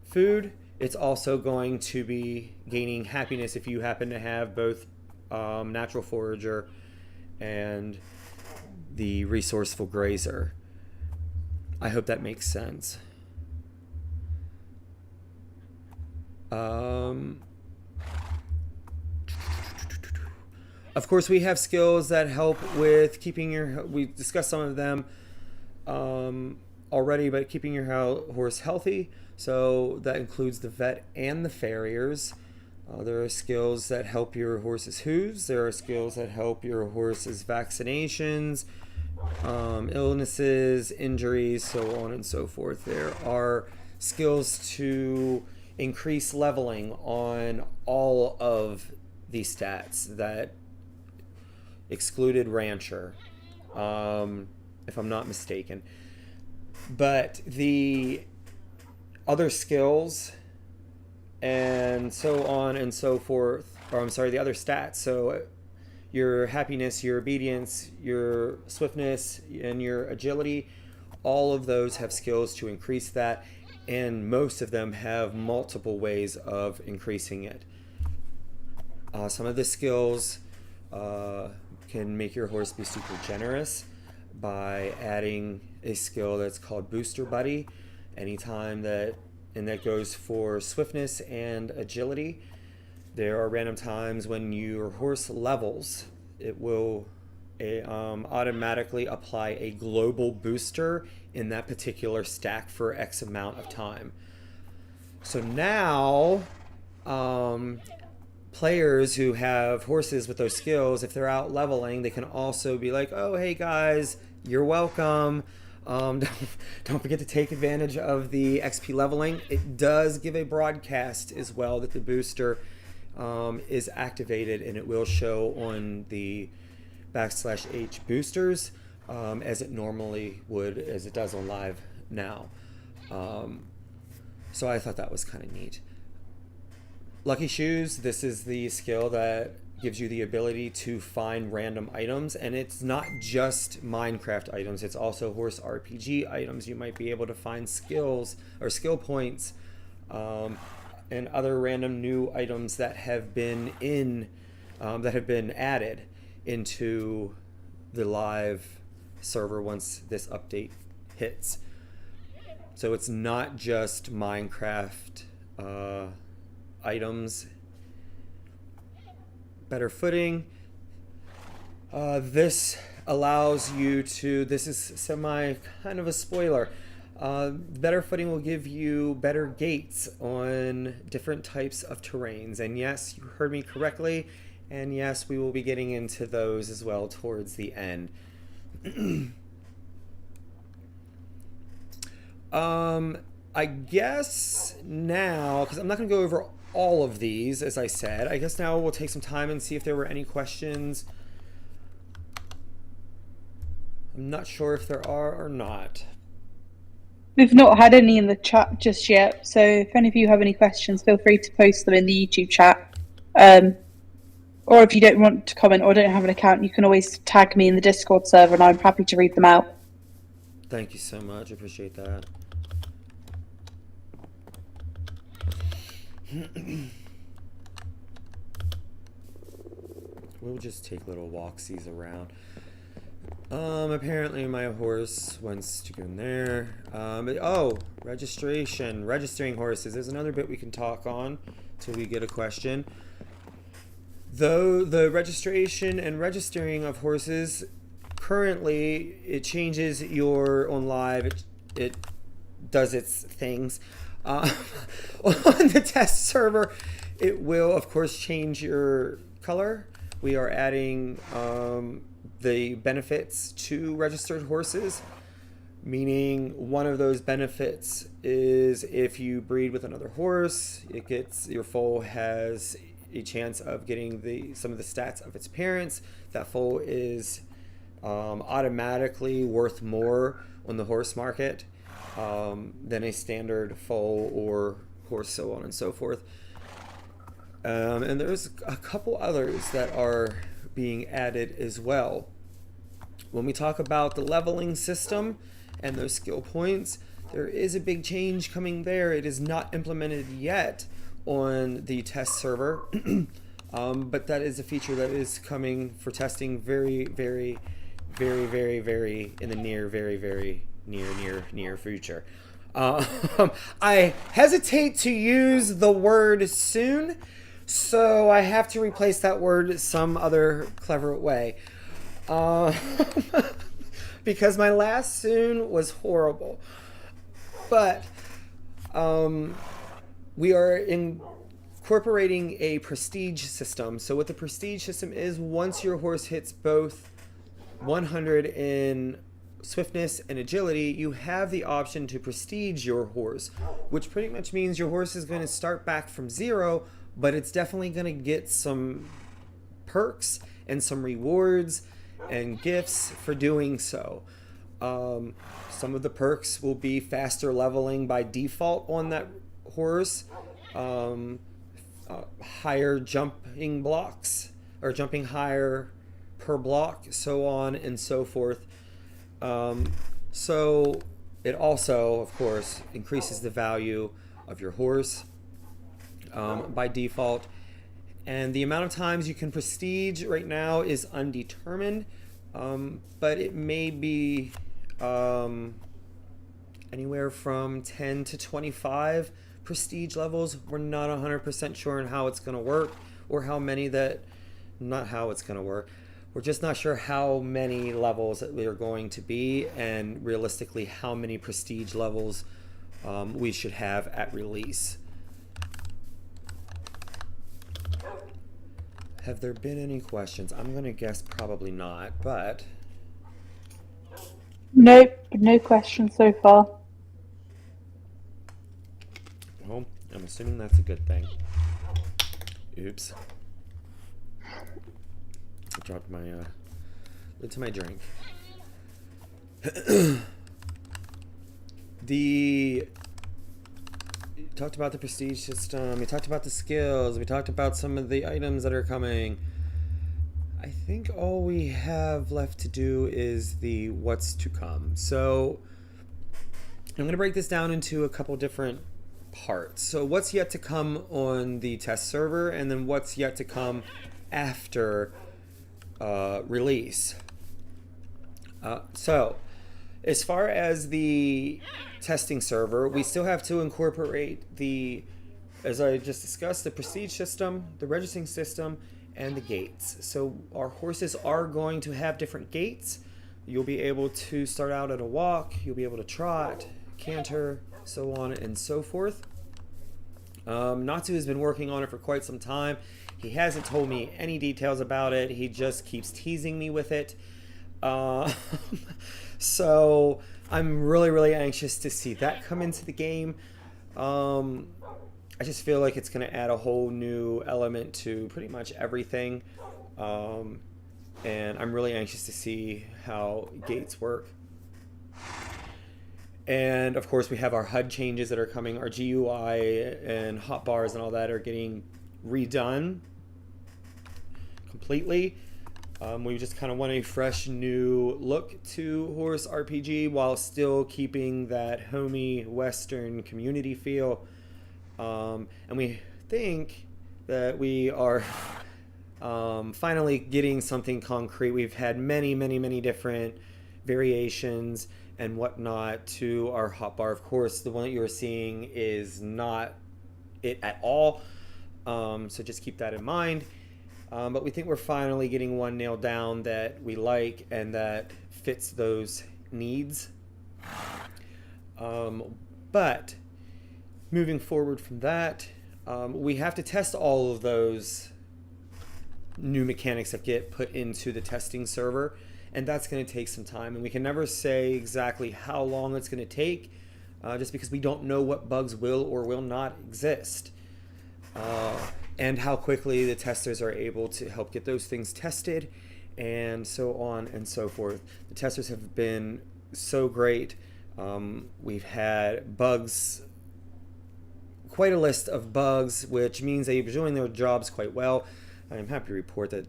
food, it's also going to be gaining happiness if you happen to have both natural forager and the resourceful grazer. I hope that makes sense. Of course, we have skills that help with keeping your... We discussed some of them already, but keeping your horse healthy. So that includes the vet and the farriers. There are skills that help your horse's hooves. There are skills that help your horse's vaccinations, illnesses, injuries, so on and so forth. There are skills to increase leveling on all of the stats that excluded rancher, if I'm not mistaken. But the other skills and so on and so forth, or I'm sorry, the other stats, so your happiness, your obedience, your swiftness, and your agility, all of those have skills to increase that, and most of them have multiple ways of increasing it. Some of the skills can make your horse be super generous by adding a skill that's called Booster Buddy. Anytime that goes for swiftness and agility. There are random times when your horse levels, it will automatically apply a global booster in that particular stack for X amount of time. So now, players who have horses with those skills, if they're out leveling, they can also be like, oh, hey guys, you're welcome. Don't forget to take advantage of the XP leveling. It does give a broadcast as well that the booster is activated, and it will show on the /H boosters as it normally would, as it does on live now. So I thought that was kind of neat. Lucky Shoes, this is the skill that gives you the ability to find random items, and it's not just Minecraft items, it's also HorseRPG items. You might be able to find skills or skill points and other random new items that have been added into the live server once this update hits. So it's not just Minecraft items. Better footing. This allows you to, this is kind of a spoiler. Better footing will give you better gaits on different types of terrains. And yes, you heard me correctly. And yes, we will be getting into those as well towards the end. I guess now, because I'm not going to go over all of these, as I said, I guess now we'll take some time and see if there were any questions. I'm not sure if there are or not. We've not had any in the chat just yet, so if any of you have any questions, feel free to post them in the YouTube chat. Or if you don't want to comment or don't have an account, you can always tag me in the Discord server and I'm happy to read them out. Thank you so much. I appreciate that. We'll just take little walksies around. Apparently my horse wants to go in there. Registering horses. There's another bit we can talk on till we get a question. Though the registration and registering of horses, currently it changes on live. It does its things. On the test server, it will of course change your color. We are adding the benefits to registered horses, meaning one of those benefits is if you breed with another horse, your foal has a chance of getting some of the stats of its parents. That foal is automatically worth more on the horse market than a standard foal or horse, so on and so forth. And there's a couple others that are being added as well. When we talk about the leveling system and those skill points, there is a big change coming there. It is not implemented yet on the test server, but that is a feature that is coming for testing very, very, very, very, very in the near future. I hesitate to use the word soon, so I have to replace that word some other clever way. Because my last soon was horrible. But we are incorporating a prestige system. So what the prestige system is, once your horse hits both 100 in swiftness and agility, you have the option to prestige your horse, which pretty much means your horse is going to start back from 0, but it's definitely going to get some perks and some rewards and gifts for doing so. Some of the perks will be faster leveling by default on that horse, higher jumping blocks, or jumping higher per block, so on and so forth. So it also, of course, increases the value of your horse by default. And the amount of times you can prestige right now is undetermined, but it may be anywhere from 10 to 25 prestige levels. We're not 100% sure on how it's going to work, or how many not how it's going to work. We're just not sure how many levels that we are going to be, and realistically how many prestige levels we should have at release. Have there been any questions? I'm going to guess probably not, but... Nope, no questions so far. Well, I'm assuming that's a good thing. Oops. I dropped my lid to my drink. We talked about the prestige system, we talked about the skills, we talked about some of the items that are coming. I think all we have left to do is the what's to come. So I'm going to break this down into a couple different parts. So what's yet to come on the test server, and then what's yet to come after release. So as far as the testing server, we still have to incorporate as I just discussed, the prestige system, the registering system, and the gates. So our horses are going to have different gates. You'll be able to start out at a walk, you'll be able to trot, canter, so on and so forth. Natsu has been working on it for quite some time. He hasn't told me any details about it. He just keeps teasing me with it. Uh, so I'm really, really anxious to see that come into the game. Um, I just feel like it's going to add a whole new element to pretty much everything. Um, and I'm really anxious to see how gates work. And of course, we have our HUD changes that are coming. Our GUI and hotbars and all that are getting redone completely. We just kind of want a fresh new look to HorseRPG while still keeping that homey Western community feel. And we think that we are finally getting something concrete. We've had many, many, many different variations and whatnot to our hotbar. Of course, the one that you're seeing is not it at all. So just keep that in mind. But we think we're finally getting one nailed down that we like and that fits those needs. But moving forward from that, we have to test all of those new mechanics that get put into the testing server, and that's going to take some time. And we can never say exactly how long it's going to take, just because we don't know what bugs will or will not exist. And how quickly the testers are able to help get those things tested, and so on and so forth. The testers have been so great. We've had bugs, quite a list of bugs, which means they've been doing their jobs quite well. I'm happy to report that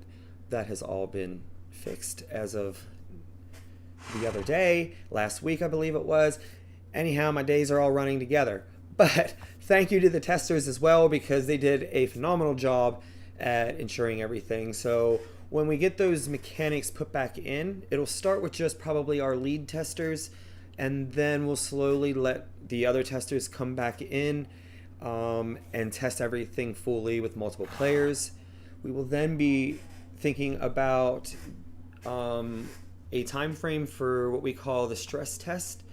that has all been fixed as of the other day, last week I believe it was. Anyhow, my days are all running together. But thank you to the testers as well, because they did a phenomenal job at ensuring everything. So when we get those mechanics put back in, it'll start with just probably our lead testers, and then we'll slowly let the other testers come back in and test everything fully with multiple players. We will then be thinking about a time frame for what we call the stress test,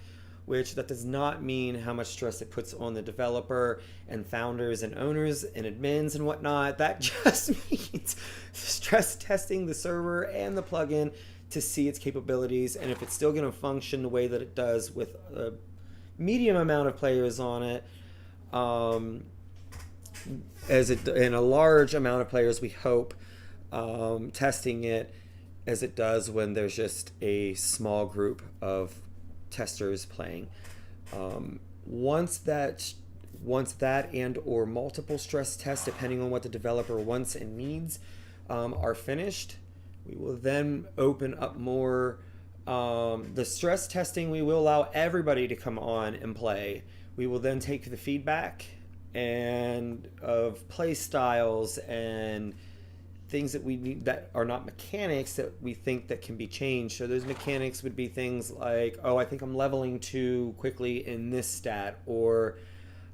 which that does not mean how much stress it puts on the developer and founders and owners and admins and whatnot. That just means stress testing the server and the plugin to see its capabilities and if it's still going to function the way that it does with a medium amount of players on it, as it in a large amount of players, we hope, testing it as it does when there's just a small group of testers playing. Once that and or multiple stress tests, depending on what the developer wants and needs, are finished, we will then open up more. The stress testing, we will allow everybody to come on and play. We will then take the feedback and of play styles and things that we need that are not mechanics that we think that can be changed. So those mechanics would be things like, oh, I think I'm leveling too quickly in this stat, or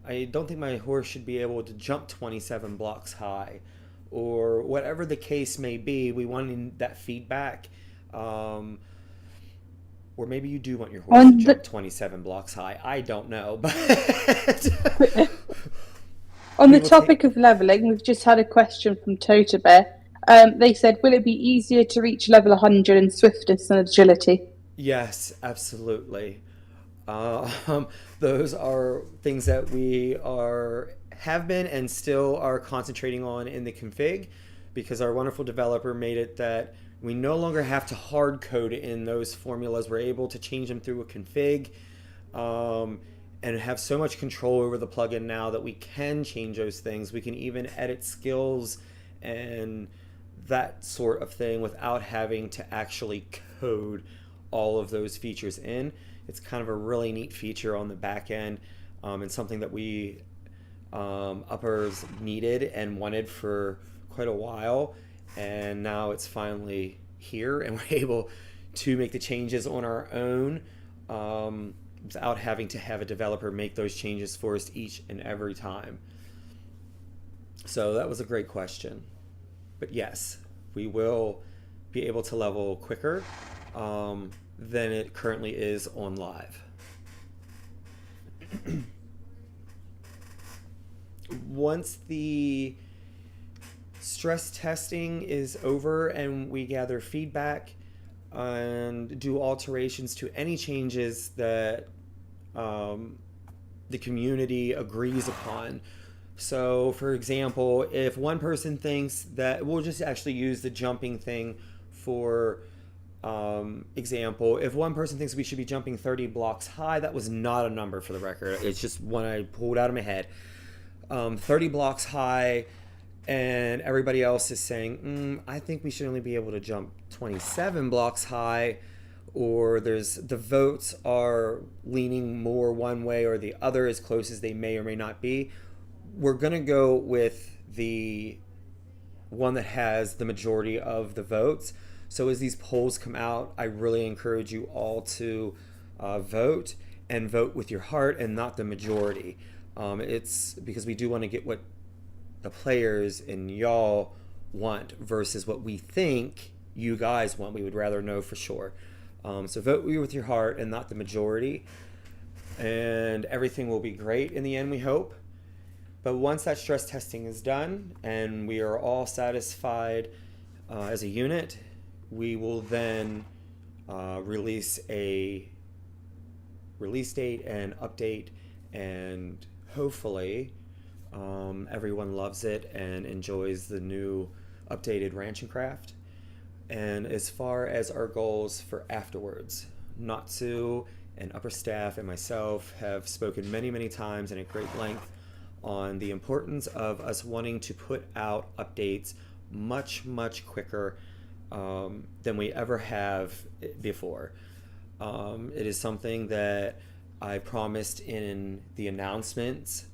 I don't think my horse should be able to jump 27 blocks high, or whatever the case may be. We want that feedback. Or maybe you do want your horse to jump 27 blocks high. I don't know. But on the topic of leveling, we've just had a question from Tota Bear. They said, will it be easier to reach level 100 in swiftness than agility? Yes, absolutely. Those are things that we have been and still are concentrating on in the config, because our wonderful developer made it that we no longer have to hard code in those formulas. We're able to change them through a config, and have so much control over the plugin now that we can change those things. We can even edit skills and that sort of thing without having to actually code all of those features in. It's kind of a really neat feature on the back end, and something that we uppers needed and wanted for quite a while, and now it's finally here and we're able to make the changes on our own, without having to have a developer make those changes for us each and every time. So that was a great question. But yes, we will be able to level quicker than it currently is on live. Once the stress testing is over and we gather feedback, and do alterations to any changes that the community agrees upon. So, for example, if one person thinks that, we'll just actually use the jumping thing for example. If one person thinks we should be jumping 30 blocks high, that was not a number for the record. It's just one I pulled out of my head. 30 blocks high, and everybody else is saying, I think we should only be able to jump 27 blocks high, or the votes are leaning more one way or the other, as close as they may or may not be. We're going to go with the one that has the majority of the votes. So as these polls come out, I really encourage you all to vote, and vote with your heart and not the majority. It's because we do want to get what the players and y'all want versus what we think you guys want. We would rather know for sure. So vote with your heart and not the majority, and everything will be great in the end, we hope. But once that stress testing is done and we are all satisfied as a unit, we will then release a release date and update, and hopefully everyone loves it and enjoys the new updated Ranch and Craft. And as far as our goals for afterwards, Natsu and upper staff and myself have spoken many, many times and at great length on the importance of us wanting to put out updates much, much quicker than we ever have before. It is something that I promised in the announcements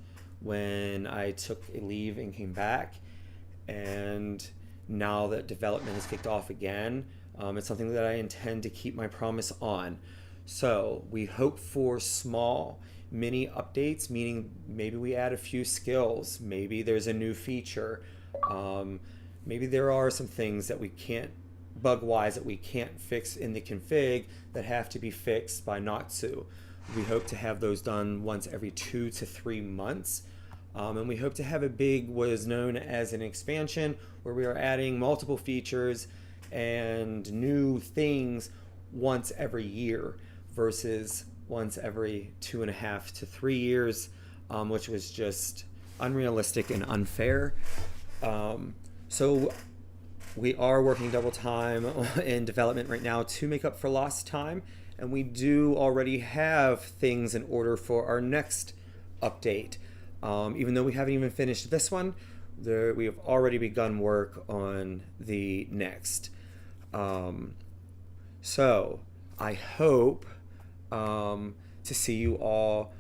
when I took a leave and came back, and now that development has kicked off again, it's something that I intend to keep my promise on. So we hope for small mini updates, meaning maybe we add a few skills, maybe there's a new feature, maybe there are some things that we can't, bug-wise, that we can't fix in the config that have to be fixed by Natsu. We hope to have those done once every 2 to 3 months. And we hope to have a big, what is known as an expansion, where we are adding multiple features and new things once every year versus once every 2.5 to 3 years, which was just unrealistic and unfair. So we are working double time in development right now to make up for lost time, and we do already have things in order for our next update. Even though we haven't even finished this one, we have already begun work on the next. So I hope to see you all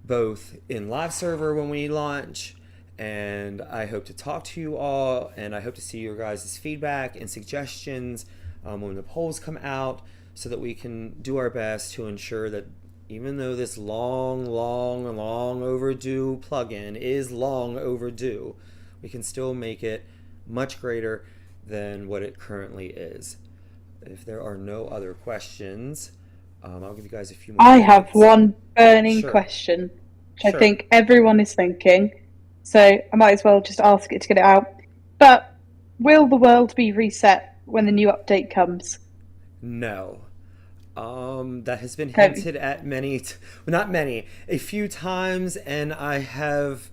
both in live server when we launch, and I hope to talk to you all, and I hope to see your guys' feedback and suggestions when the polls come out, so that we can do our best to ensure that even though this long overdue plugin is long overdue, we can still make it much greater than what it currently is. If there are no other questions, I'll give you guys a few more I minutes. have one burning Sure. question, which Sure. I think everyone is thinking, so I might as well just ask it to get it out. But will the world be reset when the new update comes? No. That has been Okay. hinted at not many, a few times, and I have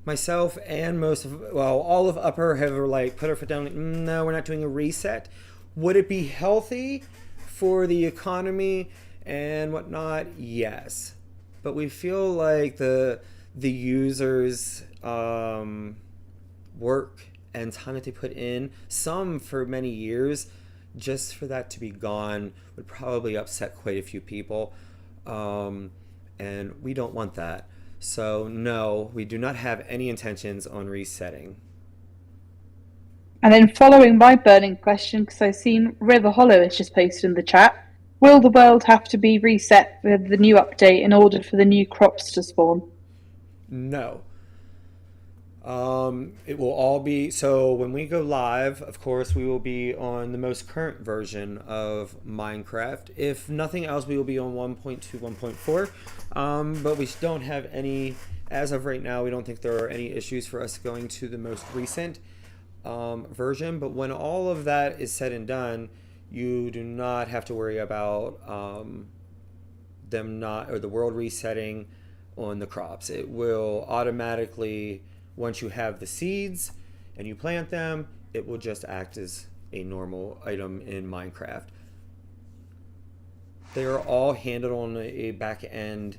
myself and all of Upper have put our foot down, like, no, we're not doing a reset. Would it be healthy for the economy and whatnot? Yes. But we feel like the users' work and time that they put in, some for many years, just for that to be gone would probably upset quite a few people, and we don't want that. So no, we do not have any intentions on resetting. And then following my burning question, because I've seen River Hollow has just posted in the chat, will the world have to be reset with the new update in order for the new crops to spawn? No. It will all be, so when we go live, of course, we will be on the most current version of Minecraft. If nothing else, we will be on 1.2, 1.4. But we don't have any, as of right now, we don't think there are any issues for us going to the most recent version. But when all of that is said and done, you do not have to worry about them not, or the world resetting on the crops. It will automatically, once you have the seeds and you plant them, it will just act as a normal item in Minecraft. They are all handled on a back end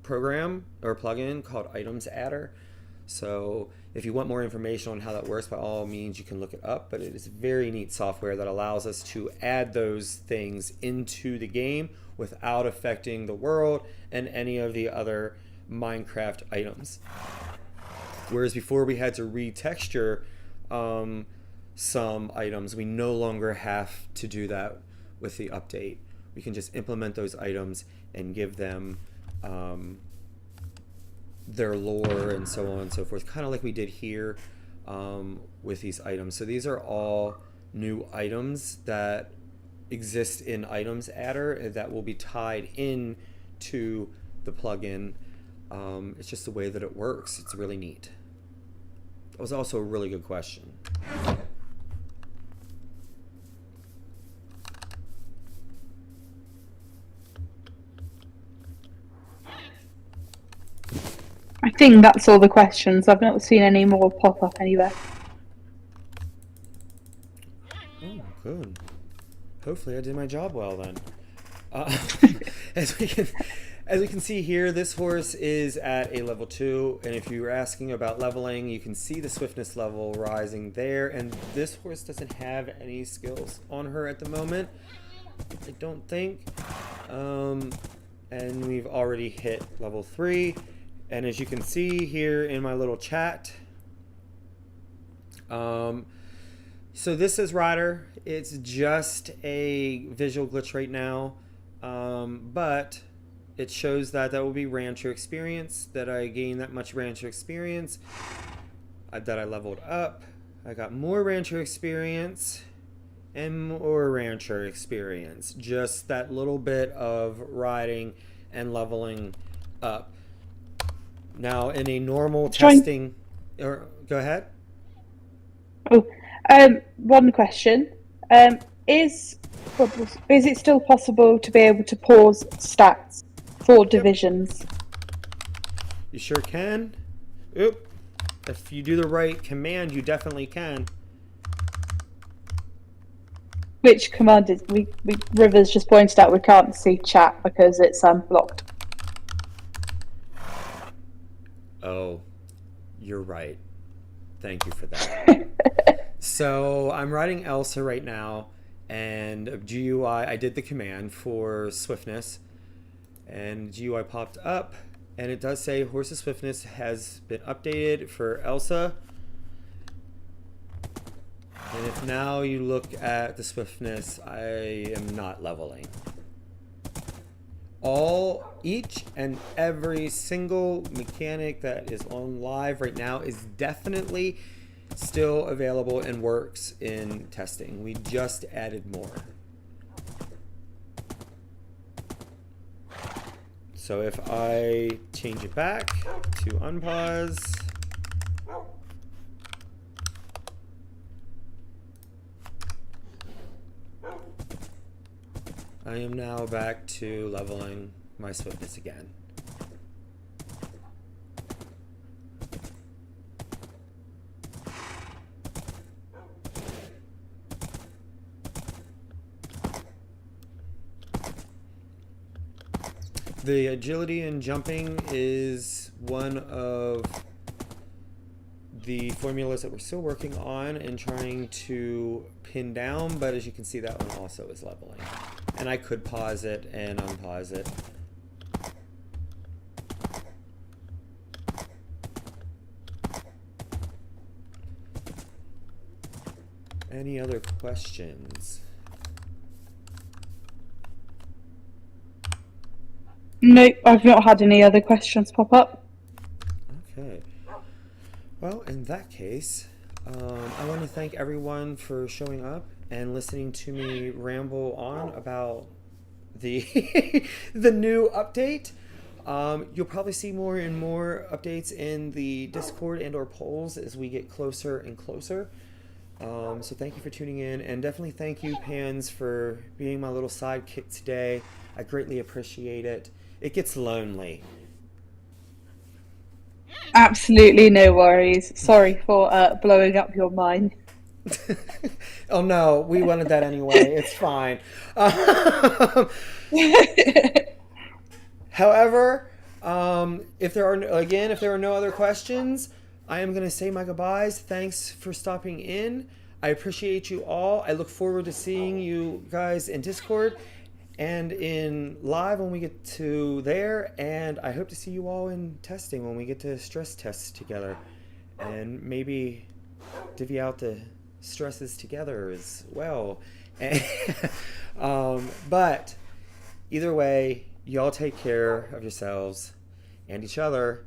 program or plugin called Items Adder. So if you want more information on how that works, by all means you can look it up, but it is very neat software that allows us to add those things into the game without affecting the world and any of the other Minecraft items. Whereas before we had to retexture some items, we no longer have to do that with the update. We can just implement those items and give them their lore and so on and so forth, kind of like we did here with these items. So these are all new items that exist in Items Adder that will be tied in to the plugin. It's just the way that it works. It's really neat. That was also a really good question. I think that's all the questions. I've not seen any more pop up anywhere. Oh, good. Hopefully I did my job well then. As we can see here, this horse is at a level 2, and if you were asking about leveling, you can see the swiftness level rising there, and this horse doesn't have any skills on her at the moment, I don't think. And we've already hit level 3. And as you can see here in my little chat, so this is Rider. It's just a visual glitch right now, but it shows that will be Rancher experience, that I gained that much Rancher experience, that I leveled up. I got more Rancher experience and more Rancher experience. Just that little bit of riding and leveling up. Now, in a normal testing, or go ahead. Oh, one question: is it still possible to be able to pause stats for divisions? You sure can. Oop! If you do the right command, you definitely can. Which command is? Rivers just pointed out we can't see chat because it's blocked. Oh, you're right. Thank you for that. So I'm riding Elsa right now, and GUI, I did the command for swiftness, and GUI popped up, and it does say horse's swiftness has been updated for Elsa. And if now you look at the swiftness, I am not leveling. Each and every single mechanic that is on live right now is definitely still available and works in testing. We just added more. So if I change it back to unpause, I am now back to leveling my swiftness again. The agility and jumping is one of the formulas that we're still working on and trying to pin down, but as you can see, that one also is leveling. And I could pause it and unpause it. Any other questions? Nope, I've not had any other questions pop up. Okay. Well, in that case, I want to thank everyone for showing up and listening to me ramble on about the the new update. You'll probably see more and more updates in the Discord and or polls as we get closer and closer. So thank you for tuning in, and definitely thank you, Pans, for being my little sidekick today. I greatly appreciate it. It gets lonely. Absolutely no worries. Sorry for blowing up your mind. Oh no, we wanted that anyway. It's fine. However, if there are no other questions, I am going to say my goodbyes. Thanks for stopping in. I appreciate you all. I look forward to seeing you guys in Discord and in live when we get to there. And I hope to see you all in testing when we get to stress tests together. And maybe divvy out the stresses together as well. But either way, y'all take care of yourselves and each other.